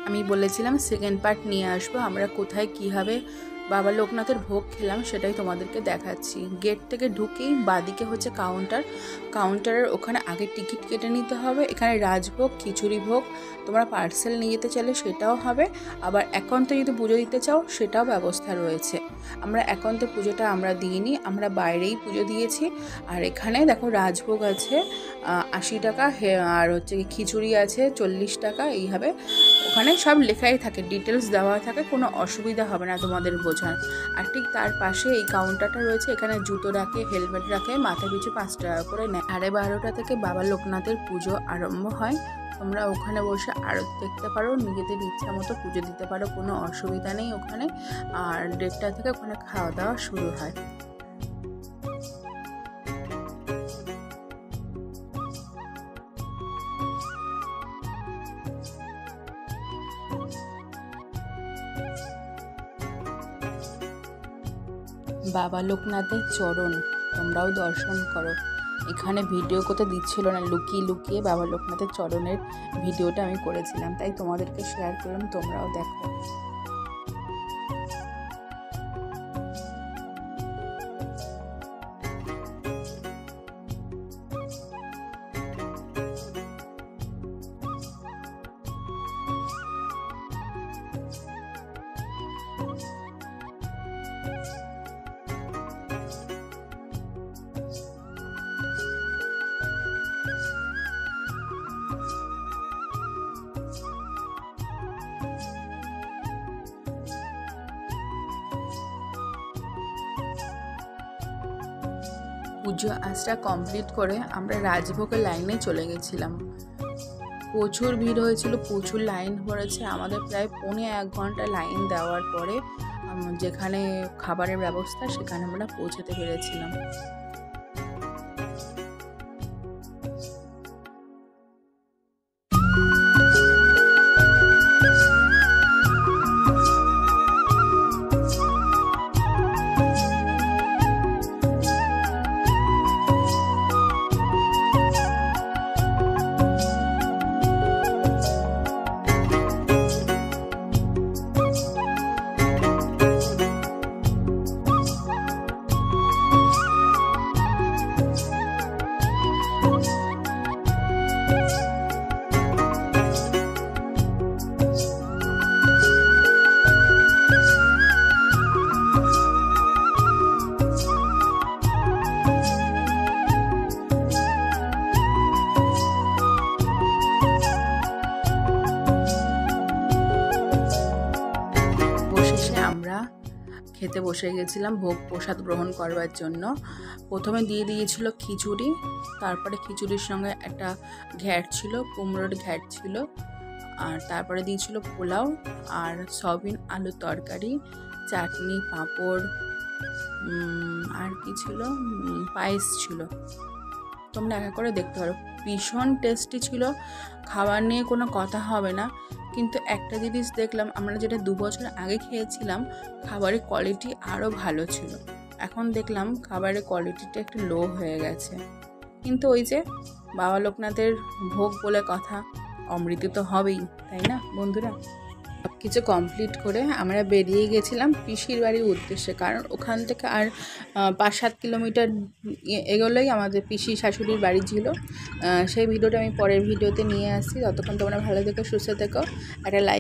আমি বলেছিলাম second part নিয়ে আসবো, আমরা কোথায় কীভাবে বাবা লোকনাথের ভোগ খেলাম সেটাই তোমাদেরকে দেখাচ্ছি। গেট থেকে ঢুকেই বাদিকে হচ্ছে কাউন্টারের ওখানে আগে টিকিট কেটে নিতে হবে। এখানে রাজভোগ, খিচুড়ি ভোগ তোমরা পার্সেল নিয়ে যেতে চাইলে সেটাও হবে, আবার একান্তে যদি পুজো দিতে চাও সেটাও ব্যবস্থা রয়েছে। আমরা একান্তে পুজোটা আমরা দিইনি, আমরা বাইরেই পুজো দিয়েছি। আর এখানে দেখো রাজভোগ আছে 80 টাকা, আর হচ্ছে খিচুড়ি আছে 40 টাকা, এইভাবে ওখানে সব লেখাই থাকে, ডিটেলস দেওয়া থাকে, কোনো অসুবিধা হবে না তোমাদের বোঝার। আর ঠিক তার পাশে এই কাউন্টারটা রয়েছে, এখানে জুতো রাখে, হেলমেট রাখে, মাথা পিছু 5 টাকা করে নেয়। 12:30 থেকে বাবা লোকনাথের পুজো আরম্ভ হয়। তোমরা ওখানে বসে আরতি দেখতে পারো, নিজেদের ইচ্ছা মতো পুজো দিতে পারো, কোনো অসুবিধা নেই ওখানে। আর 1:30 থেকে ওখানে খাওয়া দাওয়া শুরু হয়। বাবা লোকনাথের চরণ তোমরাও দর্শন করো। এখানে ভিডিও করতে দিচ্ছিল না, লুকিয়ে লুকিয়ে বাবা লোকনাথের চরণের ভিডিওটা আমি করেছিলাম, তাই তোমাদেরকে শেয়ার করলাম, তোমরাও দেখো। পুজো আজটা কমপ্লিট করে আমরা রাজভোগের লাইনে চলে গেছিলাম। প্রচুর ভিড় হয়েছিল, প্রচুর লাইন পড়েছে। আমাদের প্রায় 1.25 ঘন্টা লাইন দেওয়ার পরে যেখানে খাবারের ব্যবস্থা সেখানে আমরা পৌঁছাতে পেরেছিলাম। আমরা খেতে বসে গেছিলাম ভোগ প্রসাদ গ্রহণ করবার জন্য। প্রথমে দিয়ে দিয়েছিল খিচুড়ি, তারপরে খিচুড়ির সঙ্গে একটা ঘ্যাট ছিল, কুমড়োর ঘ্যাট ছিল, আর তারপরে দিয়েছিল পোলাও আর সয়াবিন আলুর তরকারি, চাটনি, পাঁপড়, আর কি ছিল, পায়েস ছিল। তোমরা একা করে দেখতে পারো, ভীষণ টেস্টি ছিল। খাবার নিয়ে কোনো কথা হবে না, কিন্তু একটা জিনিস দেখলাম, আমরা যেটা 2 বছর আগে খেয়েছিলাম খাবারের কোয়ালিটি আরও ভালো ছিল। এখন দেখলাম খাবারের কোয়ালিটিটা একটু লো হয়ে গেছে, কিন্তু ওই যে বাবা লোকনাথের ভোগ বলে কথা, অমৃত তো হবেই, তাই না বন্ধুরা? সব কিছু কমপ্লিট করে আমরা বেরিয়ে গেছিলাম পিসির বাড়ির উদ্দেশ্যে, কারণ ওখান থেকে আর 5-7 কিলোমিটার এগোলেই আমাদের পিসি শাশুড়ির বাড়ি ছিল। সেই ভিডিওটা আমি পরের ভিডিওতে নিয়ে আসছি। ততক্ষণ তোমরা ভালো থেকো, সুস্থ থেকো, একটা লাইক